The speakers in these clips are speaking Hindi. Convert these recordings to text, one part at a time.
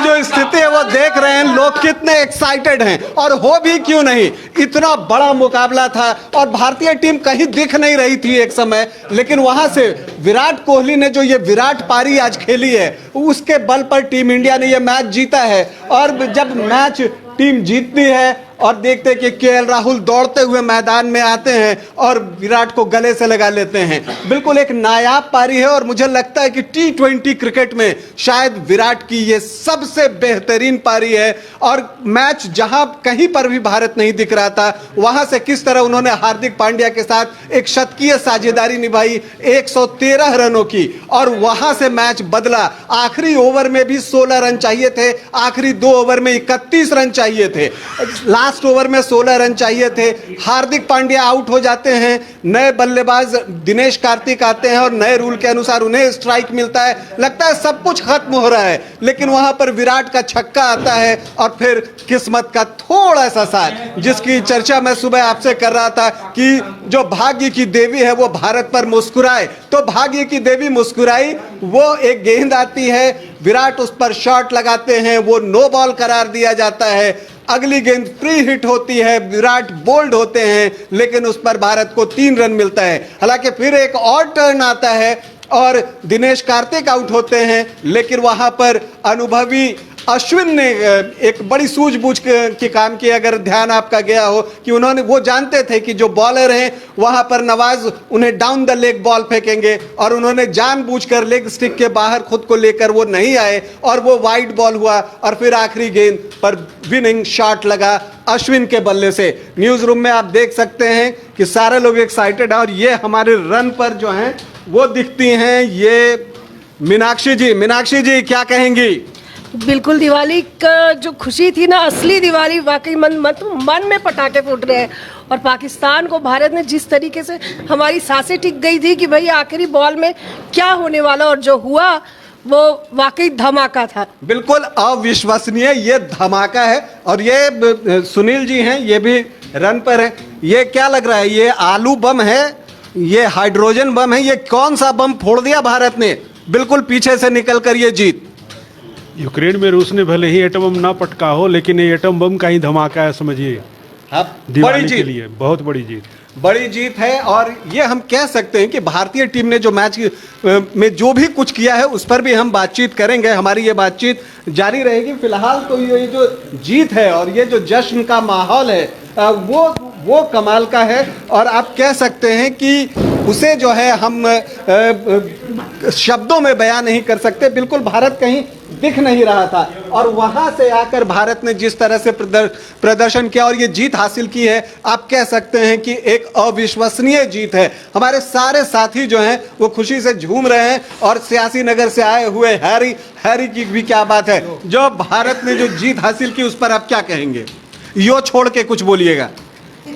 जो स्थिति है वो देख रहे हैं लोग कितने एक्साइटेड हैं, और हो भी क्यों नहीं, इतना बड़ा मुकाबला था और भारतीय टीम कहीं दिख नहीं रही थी एक समय, लेकिन वहां से विराट कोहली ने जो ये विराट पारी आज खेली है उसके बल पर टीम इंडिया ने ये मैच जीता है। और जब मैच टीम जीतती है और देखते हैं कि केएल राहुल दौड़ते हुए मैदान में आते हैं और विराट को गले से लगा लेते हैं, बिल्कुल एक नायाब पारी है। और मुझे लगता है कि T20 क्रिकेट में शायद विराट की ये सबसे बेहतरीन पारी है। और मैच जहां कहीं पर भी भारत नहीं दिख रहा था, वहां से किस तरह उन्होंने हार्दिक पांड्या के साथ एक शतकीय साझेदारी निभाई 113 रनों की, और वहां से मैच बदला। आखिरी ओवर में भी 16 रन चाहिए थे, आखिरी 2 ओवर में 31 रन चाहिए थे, लास्ट ओवर में 16 रन चाहिए थे। हार्दिक पांड्या आउट हो जाते हैं, नए बल्लेबाज दिनेश कार्तिक आते हैं और नए रूल के अनुसार उन्हें स्ट्राइक मिलता है, लगता है सब कुछ खत्म हो रहा है, लेकिन वहां पर विराट का छक्का आता है और फिर किस्मत का थोड़ा सा साथ, जिसकी चर्चा मैं सुबह आपसे कर रहा था कि जो भाग्य की देवी है वो भारत पर मुस्कुराए, तो भाग्य की देवी मुस्कुराई। वो एक गेंद आती है, विराट उस पर शॉट लगाते हैं, वो नो बॉल करार दिया जाता है। अगली गेंद फ्री हिट होती है, विराट बोल्ड होते हैं, लेकिन उस पर भारत को 3 रन मिलता है। हालांकि फिर एक और टर्न आता है और दिनेश कार्तिक आउट होते हैं, लेकिन वहां पर अनुभवी अश्विन ने एक बड़ी सूझबूझ के काम किया। अगर ध्यान आपका गया हो कि उन्होंने, वो जानते थे कि जो बॉलर हैं वहां पर नवाज उन्हें डाउन द लेग बॉल फेंकेंगे, और उन्होंने जानबूझकर लेग स्टिक के बाहर खुद को लेकर वो नहीं आए और वो वाइड बॉल हुआ, और फिर आखिरी गेंद पर विनिंग शॉट लगा अश्विन के बल्ले से। न्यूज रूम में आप देख सकते हैं कि सारे लोग एक्साइटेड हैं, और ये हमारे रन पर जो हैं वो दिखती हैं ये मीनाक्षी जी। मीनाक्षी जी क्या कहेंगी? बिल्कुल, दिवाली का जो खुशी थी ना, असली दिवाली, वाकई मन में पटाखे फूट रहे हैं। और पाकिस्तान को भारत ने जिस तरीके से, हमारी सांसें टिक गई थी कि भाई आखिरी बॉल में क्या होने वाला, और जो हुआ वो वाकई धमाका था। बिल्कुल अविश्वसनीय ये धमाका है। और ये सुनील जी हैं, ये भी रन पर है। ये क्या लग रहा है, ये आलू बम है, ये हाइड्रोजन बम है, ये कौन सा बम फोड़ दिया भारत ने बिल्कुल पीछे से निकलकर ये जीत? यूक्रेन में रूस ने भले ही एटम बम ना पटका हो, लेकिन ये एटम बम का ही धमाका है, समझिए। दिवाली के लिए बहुत बड़ी जीत है। और ये हम कह सकते हैं कि भारतीय टीम ने जो मैच में जो भी कुछ किया है उस पर भी हम बातचीत करेंगे, हमारी ये बातचीत जारी रहेगी। फिलहाल तो ये जो जीत है और ये जो जश्न का माहौल है वो कमाल का है, और आप कह सकते हैं कि उसे जो है हम शब्दों में बयान नहीं कर सकते। बिल्कुल भारत कहीं दिख नहीं रहा था, और वहां से आकर भारत ने जिस तरह से प्रदर्शन किया और ये जीत हासिल की है, आप कह सकते हैं कि एक अविश्वसनीय जीत है। हमारे सारे साथी जो हैं वो खुशी से झूम रहे हैं, और सियासी नगर से आए हुए हैरी की भी क्या बात है, जो भारत ने जो जीत हासिल की उस पर आप क्या कहेंगे? यो छोड़ के कुछ बोलिएगा।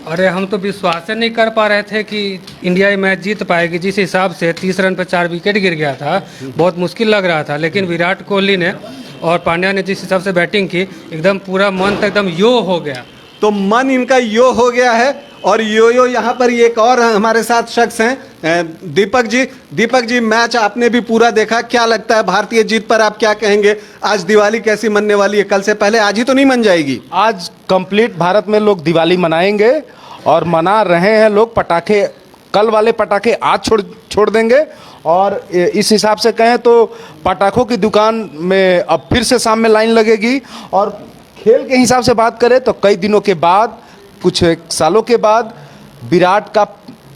अरे हम तो विश्वास नहीं कर पा रहे थे कि इंडिया ये मैच जीत पाएगी। जिस हिसाब से 30 रन पर 4 विकेट गिर गया था, बहुत मुश्किल लग रहा था, लेकिन विराट कोहली ने और पांड्या ने जिस हिसाब से बैटिंग की, एकदम पूरा मन तो एकदम यो हो गया। तो मन इनका यो हो गया है। और यो यहाँ पर एक और हमारे साथ शख्स हैं, दीपक जी मैच आपने भी पूरा देखा, क्या लगता है भारतीय जीत पर आप क्या कहेंगे? आज दिवाली कैसी मनने वाली है? कल से पहले आज ही तो नहीं मन जाएगी? आज कंप्लीट भारत में लोग दिवाली मनाएंगे, और मना रहे हैं लोग। पटाखे, कल वाले पटाखे आज छोड़ देंगे, और इस हिसाब से कहें तो पटाखों की दुकान में अब फिर से शाम में लाइन लगेगी। और खेल के हिसाब से बात करें तो कई दिनों के बाद, कुछ सालों के बाद विराट का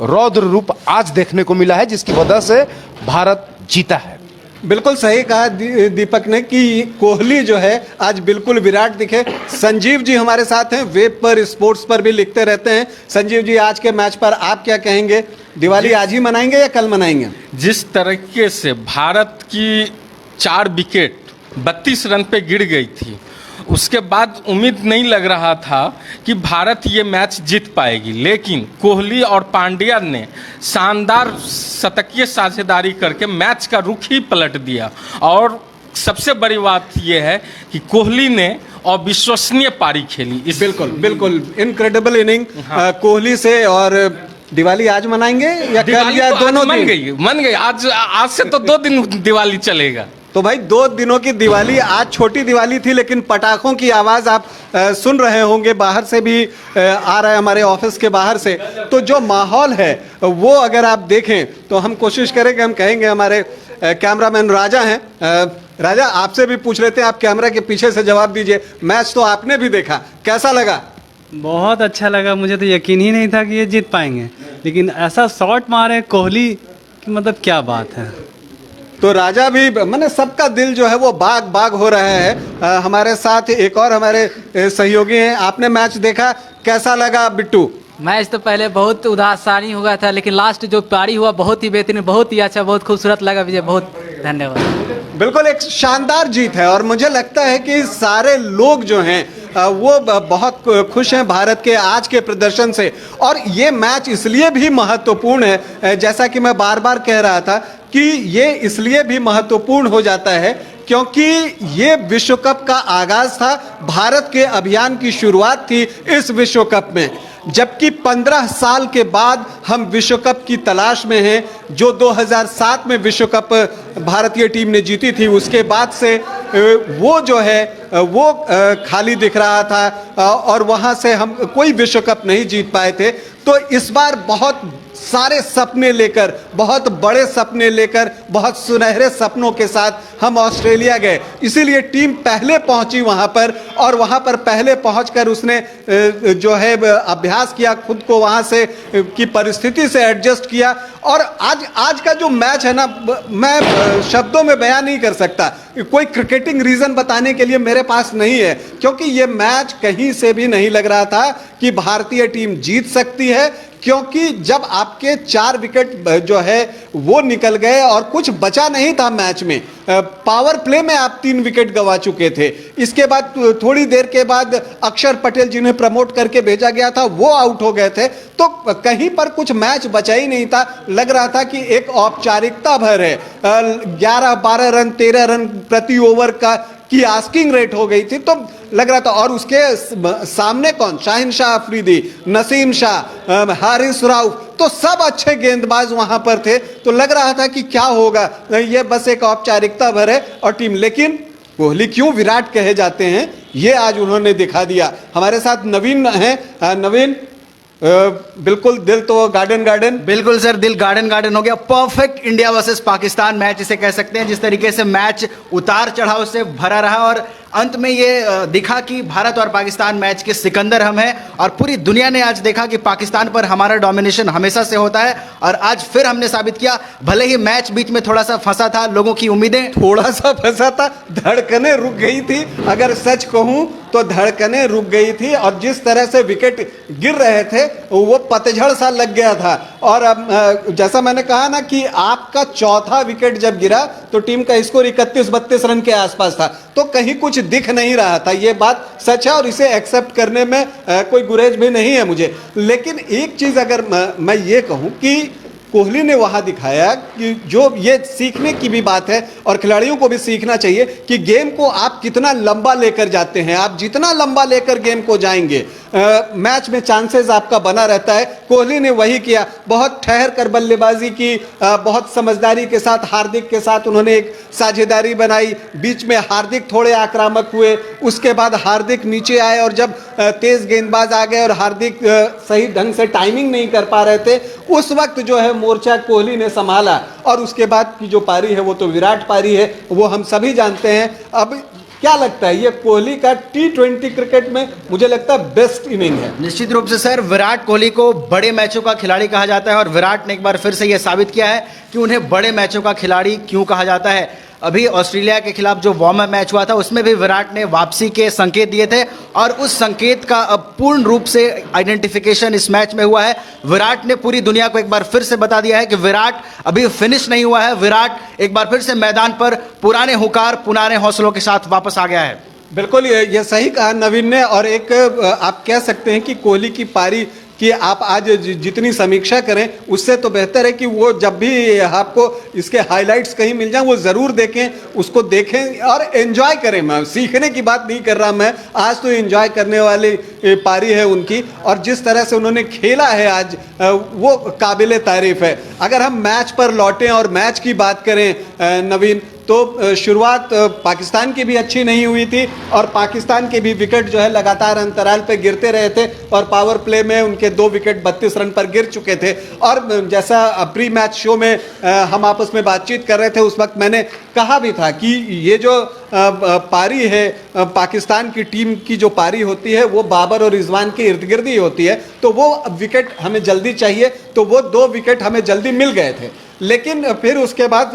रौद्र रूप आज देखने को मिला है, जिसकी वजह से भारत जीता है। बिल्कुल सही कहा दीपक ने कि कोहली जो है आज बिल्कुल विराट दिखे। संजीव जी हमारे साथ हैं, वेब पर, स्पोर्ट्स पर भी लिखते रहते हैं। संजीव जी, आज के मैच पर आप क्या कहेंगे? दिवाली आज ही मनाएंगे या कल मनाएंगे? जिस तरीके से भारत की 4 विकेट 32 रन पे गिर गई थी, उसके बाद उम्मीद नहीं लग रहा था कि भारत ये मैच जीत पाएगी, लेकिन कोहली और पांड्या ने शानदार शतकीय साझेदारी करके मैच का रुख ही पलट दिया। और सबसे बड़ी बात यह है कि कोहली ने अविश्वसनीय पारी खेली। बिल्कुल इनक्रेडिबल इनिंग कोहली से। और दिवाली आज मनाएंगे या कल या दोनों दिन? मन गई। आज से तो 2 दिन दिवाली चलेगा। तो भाई 2 दिनों की दिवाली, आज छोटी दिवाली थी लेकिन पटाखों की आवाज़ आप सुन रहे होंगे, बाहर से भी आ रहा है, हमारे ऑफिस के बाहर से। तो जो माहौल है वो अगर आप देखें तो हम कोशिश करेंगे, हम कहेंगे हमारे कैमरामैन राजा हैं, राजा आपसे भी पूछ लेते हैं, आप कैमरा के पीछे से जवाब दीजिए। मैच तो आपने भी देखा, कैसा लगा? बहुत अच्छा लगा, मुझे तो यकीन ही नहीं था कि ये जीत पाएंगे, लेकिन ऐसा शॉट मारे कोहली कि मतलब क्या बात है। तो राजा भी, मैंने सबका दिल जो है वो बाग बाग हो रहा है। हमारे साथ एक और हमारे सहयोगी हैं, आपने मैच देखा, कैसा लगा बिट्टू? मैच तो पहले बहुत उदासानी हुआ था, लेकिन लास्ट जो पारी हुआ बहुत ही बेहतरीन, बहुत ही अच्छा, बहुत खूबसूरत लगा। विजय, बहुत धन्यवाद। बिल्कुल एक शानदार जीत है और मुझे लगता है कि सारे लोग जो हैं वो बहुत खुश हैं भारत के आज के प्रदर्शन से। और ये मैच इसलिए भी महत्वपूर्ण है, जैसा कि मैं बार बार कह रहा था कि ये इसलिए भी महत्वपूर्ण हो जाता है क्योंकि ये विश्व कप का आगाज था, भारत के अभियान की शुरुआत थी इस विश्व कप में, जबकि 15 साल के बाद हम विश्व कप की तलाश में हैं। जो 2007 में विश्व कप भारतीय टीम ने जीती थी, उसके बाद से वो जो है वो खाली दिख रहा था और वहाँ से हम कोई विश्व कप नहीं जीत पाए थे। तो इस बार बहुत सारे सपने लेकर, बहुत बड़े सपने लेकर, बहुत सुनहरे सपनों के साथ हम ऑस्ट्रेलिया गए, इसीलिए टीम पहले पहुंची वहां पर और वहां पर पहले पहुंचकर उसने जो है अभ्यास किया, खुद को वहां से की परिस्थिति से एडजस्ट किया। और आज का जो मैच है ना, मैं शब्दों में बयान नहीं कर सकता, कोई क्रिकेटिंग रीजन बताने के लिए मेरे पास नहीं है, क्योंकि ये मैच कहीं से भी नहीं लग रहा था कि भारतीय टीम जीत सकती है, क्योंकि जब आपके 4 विकेट जो है वो निकल गए और कुछ बचा नहीं था मैच में, पावर प्ले में आप 3 विकेट गंवा चुके थे। इसके बाद थोड़ी देर के बाद अक्षर पटेल जिन्हें प्रमोट करके भेजा गया था वो आउट हो गए थे, तो कहीं पर कुछ मैच बचा ही नहीं था। लग रहा था कि एक औपचारिकता भर है, 11-12 रन 13 रन प्रति ओवर की आस्किंग रेट हो गई थी, तो लग रहा था। और उसके सामने कौन, शाहिन शाह अफरीदी, नसीम शाह, हारिस राउफ, तो सब अच्छे गेंदबाज वहां पर थे। तो लग रहा था कि क्या होगा, ये बस एक औपचारिकता भर है और टीम, लेकिन कोहली क्यों विराट कहे जाते हैं ये आज उन्होंने दिखा दिया। हमारे साथ नवीन हैं। नवीन, बिल्कुल दिल तो गार्डन बिल्कुल सर, दिल गार्डन हो गया। Perfect India versus Pakistan match इसे कह सकते हैं, जिस तरीके से मैच उतार चढ़ाव से भरा रहा और अंत में ये दिखा कि भारत और पाकिस्तान मैच के सिकंदर हम हैं और पूरी दुनिया ने आज देखा कि पाकिस्तान पर हमारा डोमिनेशन हमेशा से होता है और आज फिर हमने साबित किया। भले ही मैच बीच में थोड़ा सा फंसा था, लोगों की उम्मीदें थोड़ा सा फंसा था, धड़कनें रुक गई थी, अगर सच कहूं तो धड़कनें रुक गई थी और जिस तरह से विकेट गिर रहे थे वो पतझड़ सा लग गया था। और अब जैसा मैंने कहा ना कि आपका चौथा विकेट जब गिरा तो टीम का स्कोर 31-32 रन के आसपास था, तो कहीं कुछ दिख नहीं रहा था। ये बात सच है और इसे एक्सेप्ट करने में कोई गुरेज भी नहीं है मुझे। लेकिन एक चीज अगर मैं ये कहूं कि कोहली ने वहां दिखाया कि जो ये सीखने की भी बात है और खिलाड़ियों को भी सीखना चाहिए कि गेम को आप कितना लंबा लेकर जाते हैं। आप जितना लंबा लेकर गेम को जाएंगे मैच में चांसेस आपका बना रहता है। कोहली ने वही किया, बहुत ठहर कर बल्लेबाजी की, बहुत समझदारी के साथ हार्दिक के साथ उन्होंने एक साझेदारी बनाई। बीच में हार्दिक थोड़े आक्रामक हुए, उसके बाद हार्दिक नीचे आए और जब तेज गेंदबाज आ गए और हार्दिक सही ढंग से टाइमिंग नहीं कर पा रहे थे, उस वक्त जो है मोर्चा कोहली ने संभाला और उसके बाद की जो पारी है वो तो विराट पारी है, वो हम सभी जानते हैं। अब क्या लगता है ये कोहली का T20 क्रिकेट में मुझे लगता है बेस्ट इनिंग है। निश्चित रूप से सर, विराट कोहली को बड़े मैचों का खिलाड़ी कहा जाता है और विराट ने एक बार फिर से यह साबित किया है कि उन्हें बड़े मैचों का खिलाड़ी क्यों कहा जाता है। अभी ऑस्ट्रेलिया के खिलाफ जो वार्म अप मैच हुआ था उसमें भी विराट ने वापसी के संकेत दिए थे और उस संकेत का अब पूर्ण रूप से आइडेंटिफिकेशन इस मैच में हुआ है। विराट ने पूरी दुनिया को एक बार फिर से बता दिया है कि विराट अभी फिनिश नहीं हुआ है। विराट एक बार फिर से मैदान पर पुराने हुकार, पुराने हौसलों के साथ वापस आ गया है। बिल्कुल ये सही कहा नवीन ने। और एक आप कह सकते हैं कि कोहली की पारी कि आप आज जितनी समीक्षा करें उससे तो बेहतर है कि वो जब भी आपको इसके हाइलाइट्स कहीं मिल जाएं वो ज़रूर देखें, उसको देखें और एंजॉय करें। मैं सीखने की बात नहीं कर रहा, मैं आज तो एंजॉय करने वाली पारी है उनकी और जिस तरह से उन्होंने खेला है आज वो काबिल तारीफ है। अगर हम मैच पर लौटें और मैच की बात करें नवीन, तो शुरुआत पाकिस्तान की भी अच्छी नहीं हुई थी और पाकिस्तान के भी विकेट जो है लगातार अंतराल पे गिरते रहे थे और पावर प्ले में उनके 2 विकेट 32 रन पर गिर चुके थे। और जैसा प्री मैच शो में हम आपस में बातचीत कर रहे थे उस वक्त मैंने कहा भी था कि ये जो पारी है पाकिस्तान की टीम की जो पारी होती है वो बाबर और रिजवान के इर्द गिर्द ही होती है, तो वो विकेट हमें जल्दी चाहिए, तो वो 2 विकेट हमें जल्दी मिल गए थे। लेकिन फिर उसके बाद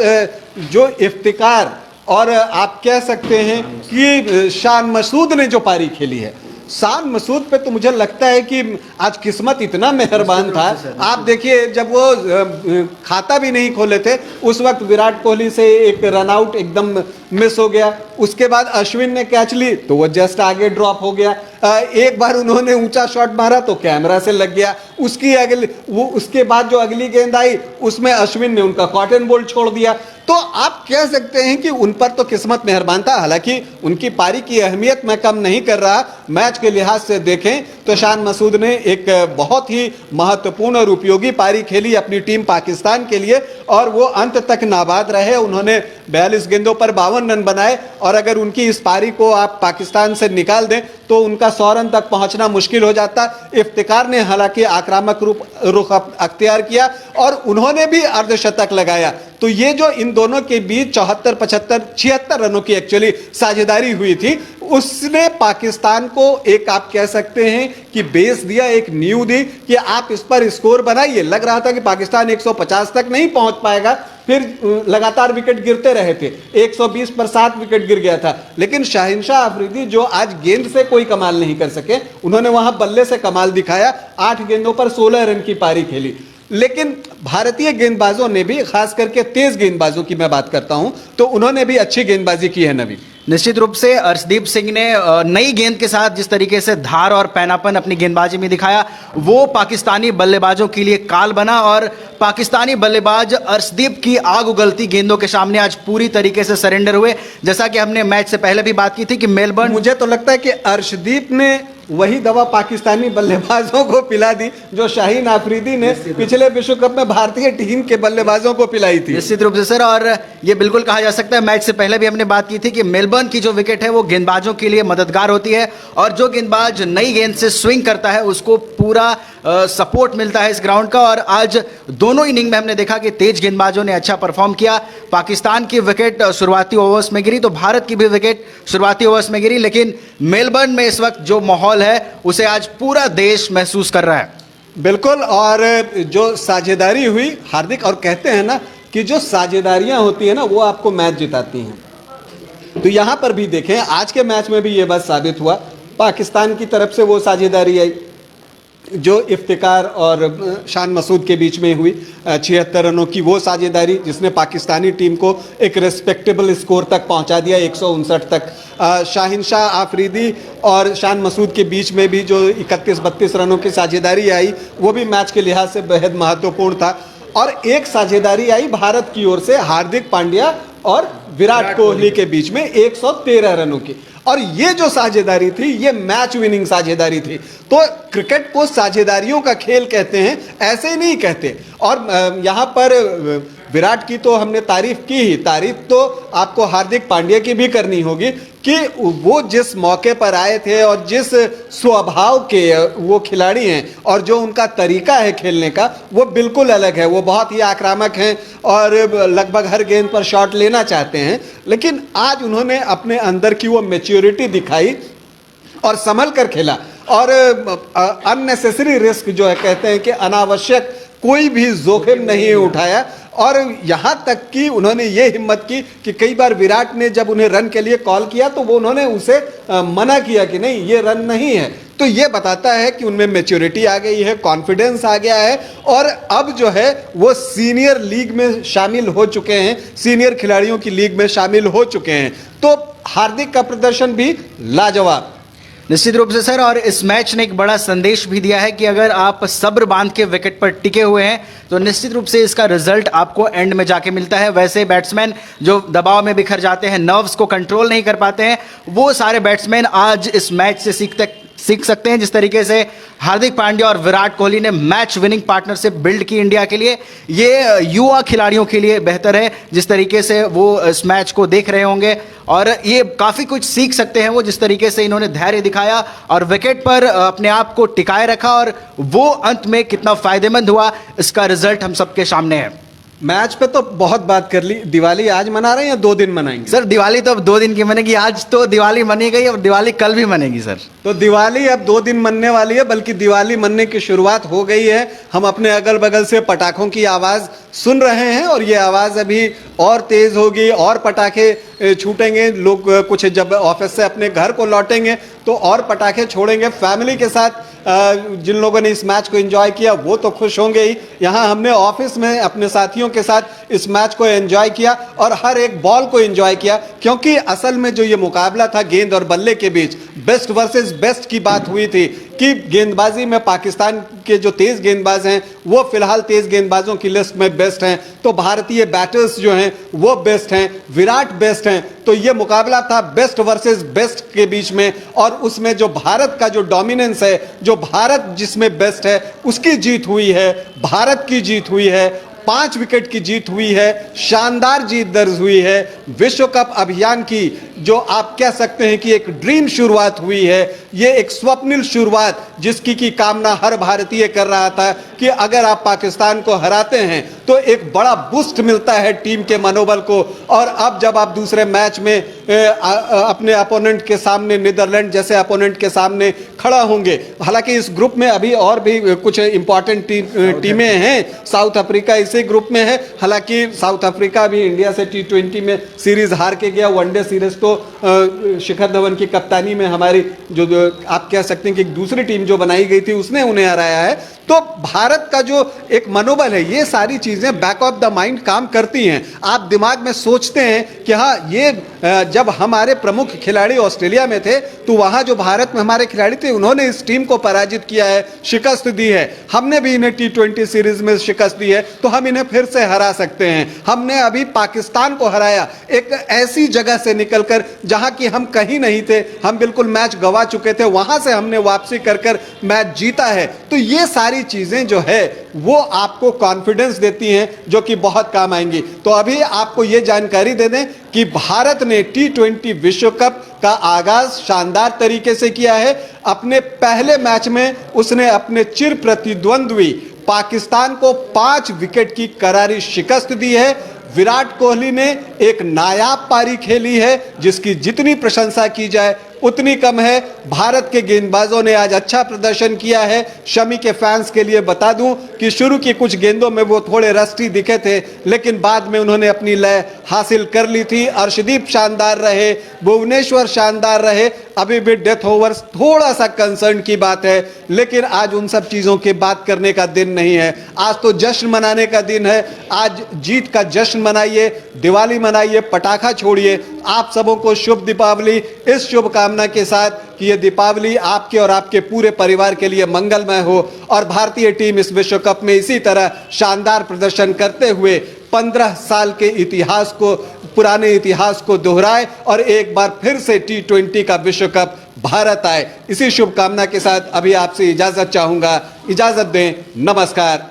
जो इफ्तिकार और आप कह सकते हैं कि शान मसूद ने जो पारी खेली है, शान मसूद पे तो मुझे लगता है कि आज किस्मत इतना मेहरबान था। आप देखिए जब वो खाता भी नहीं खोले थे उस वक्त विराट कोहली से एक रनआउट एकदम मिस हो गया, उसके बाद अश्विन ने कैच ली तो वो जस्ट आगे ड्रॉप हो गया, एक बार उन्होंने ऊंचा शॉट मारा तो कैमरा से लग गया, उसके बाद जो अगली गेंद आई उसमें अश्विन ने उनका कॉटन बॉल छोड़ दिया। तो आप कह सकते हैं कि उन पर तो किस्मत मेहरबान था। हालांकि उनकी पारी की अहमियत मैं कम नहीं कर रहा, मैच के लिहाज से देखें तो शान मसूद ने एक बहुत ही महत्वपूर्ण और उपयोगी पारी खेली अपनी टीम पाकिस्तान के लिए और वो अंत तक नाबाद रहे। उन्होंने 42 गेंदों पर 52 रन बनाए और अगर उनकी इस पारी को आप पाकिस्तान से निकाल दें तो उनका 100 रन तक पहुंचना मुश्किल हो जाता। इफ्तिकार ने हालांकि आक्रामक रुख अख्तियार किया और उन्होंने भी अर्धशतक लगाया। तो ये जो इन दोनों के बीच 74, 75, 76 रनों की एक्चुअली साझेदारी हुई थी, उसने पाकिस्तान को एक आप कह सकते हैं कि बेस दिया, एक नींव दी कि आप इस पर स्कोर बनाइए। लग रहा था कि पाकिस्तान 150 तक नहीं पहुंच पाएगा, फिर लगातार विकेट गिरते रहे थे, 120 पर 7 विकेट गिर गया था। लेकिन शाहिनशाह अफरीदी जो आज गेंद से कोई कमाल नहीं कर सके, उन्होंने वहां बल्ले से कमाल दिखाया, 8 गेंदों पर 16 रन की पारी खेली। लेकिन भारतीय गेंदबाजों ने भी, खास करके तेज गेंदबाजों की मैं बात करता हूं, तो उन्होंने भी अच्छी गेंदबाजी की है। नवीन, निश्चित रूप से अर्शदीप सिंह ने नई गेंद के साथ जिस तरीके से धार और पैनापन अपनी गेंदबाजी में दिखाया वो पाकिस्तानी बल्लेबाजों के लिए काल बना और पाकिस्तानी बल्लेबाज अर्शदीप की आग उगलती गेंदों के सामने आज पूरी तरीके से सरेंडर हुए। जैसा कि हमने मैच से पहले भी बात की थी कि मेलबर्न, मुझे तो लगता है कि अर्शदीप ने वही दवा पाकिस्तानी बल्लेबाजों को पिला दी जो शाहीन आफरीदी ने पिछले विश्व कप में भारतीय टीम के बल्लेबाजों को पिलाई थी। निश्चित रूप से सर, और ये बिल्कुल कहा जा सकता है, मैच से पहले भी हमने बात की थी कि मेलबर्न की जो विकेट है वो गेंदबाजों के लिए मददगार होती है और जो गेंदबाज नई गेंद से स्विंग करता है उसको पूरा सपोर्ट मिलता है इस ग्राउंड का। और आज दोनों इनिंग में हमने देखा कि तेज गेंदबाजों ने अच्छा परफॉर्म किया। पाकिस्तान की विकेट शुरुआती ओवर्स में गिरी तो भारत की भी विकेट शुरुआती ओवर्स में गिरी, लेकिन मेलबर्न में इस वक्त जो माहौल है उसे आज पूरा देश महसूस कर रहा है। बिल्कुल, और जो साझेदारी हुई हार्दिक, और कहते हैं ना कि जो साझेदारियां होती है ना वो आपको मैच जिताती हैं, तो यहां पर भी देखें आज के मैच में भी ये बात साबित हुआ। पाकिस्तान की तरफ से वो साझेदारी आई जो इफ्तिकार और शान मसूद के बीच में हुई, 76 रनों की वो साझेदारी जिसने पाकिस्तानी टीम को एक रेस्पेक्टेबल स्कोर तक पहुंचा दिया, 159 तक। शाहिनशाह आफरीदी और शान मसूद के बीच में भी जो 31-32 रनों की साझेदारी आई वो भी मैच के लिहाज से बेहद महत्वपूर्ण था। और एक साझेदारी आई भारत की ओर से हार्दिक पांड्या और विराट कोहली के बीच में 113 रनों की, और ये जो साझेदारी थी ये मैच विनिंग साझेदारी थी। तो क्रिकेट को साझेदारियों का खेल कहते हैं, ऐसे नहीं कहते। और यहाँ पर विराट की तो हमने तारीफ की ही, तारीफ तो आपको हार्दिक पांड्या की भी करनी होगी कि वो जिस मौके पर आए थे और जिस स्वभाव के वो खिलाड़ी हैं और जो उनका तरीका है खेलने का वो बिल्कुल अलग है। वो बहुत ही आक्रामक हैं और लगभग हर गेंद पर शॉट लेना चाहते हैं, लेकिन आज उन्होंने अपने अंदर की वो मैच्योरिटी दिखाई और संभल कर खेला और अननेसेसरी रिस्क जो है, कहते हैं कि अनावश्यक कोई भी जोखिम नहीं उठाया। और यहाँ तक कि उन्होंने ये हिम्मत की कि कई बार विराट ने जब उन्हें रन के लिए कॉल किया तो वो उन्होंने उसे मना किया कि नहीं ये रन नहीं है। तो ये बताता है कि उनमें मैच्योरिटी आ गई है, कॉन्फिडेंस आ गया है और अब जो है वो सीनियर लीग में शामिल हो चुके हैं, सीनियर खिलाड़ियों की लीग में शामिल हो चुके हैं। तो हार्दिक का प्रदर्शन भी लाजवाब। निश्चित रूप से सर, और इस मैच ने एक बड़ा संदेश भी दिया है कि अगर आप सब्र बांध के विकेट पर टिके हुए हैं तो निश्चित रूप से इसका रिजल्ट आपको एंड में जाके मिलता है। वैसे बैट्समैन जो दबाव में बिखर जाते हैं, नर्व्स को कंट्रोल नहीं कर पाते हैं, वो सारे बैट्समैन आज इस मैच से सीख सकते हैं जिस तरीके से हार्दिक पांड्या और विराट कोहली ने मैच विनिंग पार्टनरशिप बिल्ड की इंडिया के लिए। ये युवा खिलाड़ियों के लिए बेहतर है जिस तरीके से वो इस मैच को देख रहे होंगे, और ये काफ़ी कुछ सीख सकते हैं वो जिस तरीके से इन्होंने धैर्य दिखाया और विकेट पर अपने आप को टिकाए रखा, और वो अंत में कितना फायदेमंद हुआ इसका रिजल्ट हम सबके सामने है। मैच पे तो बहुत बात कर ली, दिवाली आज मना रहे हैं या 2 दिन मनाएंगे? सर दिवाली तो अब 2 दिन की मनेगी, आज तो दिवाली मनी गई और दिवाली कल भी मनेगी सर। तो दिवाली अब 2 दिन मनने वाली है, बल्कि दिवाली मनने की शुरुआत हो गई है। हम अपने अगल बगल से पटाखों की आवाज़ सुन रहे हैं और ये आवाज़ अभी और तेज़ होगी और पटाखे छूटेंगे। लोग कुछ जब ऑफिस से अपने घर को लौटेंगे तो और पटाखे छोड़ेंगे। फैमिली के साथ जिन लोगों ने इस मैच को एंजॉय किया वो तो खुश होंगे ही। यहाँ हमने ऑफिस में अपने साथियों के साथ इस मैच को एंजॉय किया और हर एक बॉल को एंजॉय किया, क्योंकि असल में जो ये मुकाबला था गेंद और बल्ले के बीच, बेस्ट वर्सेस बेस्ट की बात हुई थी कि गेंदबाजी में पाकिस्तान के जो तेज गेंदबाज हैं वो फिलहाल तेज गेंदबाजों की लिस्ट में बेस्ट हैं, तो भारतीय बैटर्स जो हैं वो बेस्ट हैं, विराट बेस्ट हैं। तो ये मुकाबला था बेस्ट वर्सेस बेस्ट के बीच में, और उसमें जो भारत का जो डोमिनेंस है, जो भारत जिसमें बेस्ट है उसकी जीत हुई है, भारत की जीत हुई है, 5 विकेट की जीत हुई है, शानदार जीत दर्ज हुई है। विश्व कप अभियान की जो आप कह सकते हैं कि एक ड्रीम शुरुआत हुई है, ये एक स्वप्निल शुरुआत जिसकी की कामना हर भारतीय कर रहा था कि अगर आप पाकिस्तान को हराते हैं तो एक बड़ा बूस्ट मिलता है टीम के मनोबल को। और अब जब आप दूसरे मैच में अपने अपोनेंट के सामने, नीदरलैंड जैसे अपोनेंट के सामने खड़ा होंगे, हालांकि इस ग्रुप में अभी और भी कुछ इंपॉर्टेंट टीमें हैं, साउथ अफ्रीका इसी ग्रुप में है। हालांकि साउथ अफ्रीका भी इंडिया से T20 में सीरीज हार के गया, वनडे सीरीज तो शिखर धवन की कप्तानी में हमारी जो आप कह सकते हैं कि दूसरी टीम जो बनाई गई थी उसने उन्हें हराया है। तो भारत का जो एक मनोबल है, ये सारी चीजें बैक ऑफ द माइंड काम करती हैं। आप दिमाग में सोचते हैं कि हाँ, ये जब हमारे प्रमुख खिलाड़ी ऑस्ट्रेलिया में थे तो वहां जो भारत में हमारे खिलाड़ी थे उन्होंने इस टीम को पराजित किया है, शिकस्त दी है। हमने भी इन्हें T20 सीरीज में शिकस्त दी है, तो हम इन्हें फिर से हरा सकते हैं। हमने अभी पाकिस्तान को हराया एक ऐसी जगह से निकलकर जहां कि हम कहीं नहीं थे, हम बिल्कुल मैच गवा चुके थे, वहां से हमने वापसी कर मैच जीता है। तो ये सारी चीजें जो है वो आपको कॉन्फिडेंस देती हैं जो कि बहुत काम आएंगी। तो अभी आपको ये जानकारी दे दें कि भारत ने T20 विश्व कप का आगाज शानदार तरीके से किया है। अपने पहले मैच में उसने अपने चिर प्रतिद्वंद्वी पाकिस्तान को 5 विकेट की करारी शिकस्त दी है। विराट कोहली ने एक नायाब पारी खेली है जिसकी जितनी प्रशंसा की जाए उतनी कम है। भारत के गेंदबाजों ने आज अच्छा प्रदर्शन किया है। शमी के फैंस के लिए बता दूं कि शुरू की कुछ गेंदों में वो थोड़े रस्टी दिखे थे, लेकिन बाद में उन्होंने अपनी लय हासिल कर ली थी। अर्शदीप शानदार रहे, भुवनेश्वर शानदार रहे। अभी भी डेथ ओवर्स थोड़ा सा कंसर्न की बात है, लेकिन आज उन सब चीज़ों की बात करने का दिन नहीं है। आज तो जश्न मनाने का दिन है। आज जीत का जश्न मनाइए, दिवाली मनाइए, पटाखा छोड़िए। आप सबों को शुभ दीपावली, इस शुभकामना के साथ कि ये दीपावली आपके और आपके पूरे परिवार के लिए मंगलमय हो और भारतीय टीम इस विश्व कप में इसी तरह शानदार प्रदर्शन करते हुए 15 साल के इतिहास को, पुराने इतिहास को दोहराए और एक बार फिर से T20 का विश्व कप भारत आए। इसी शुभकामना के साथ अभी आपसे इजाजत चाहूंगा। इजाजत दें, नमस्कार।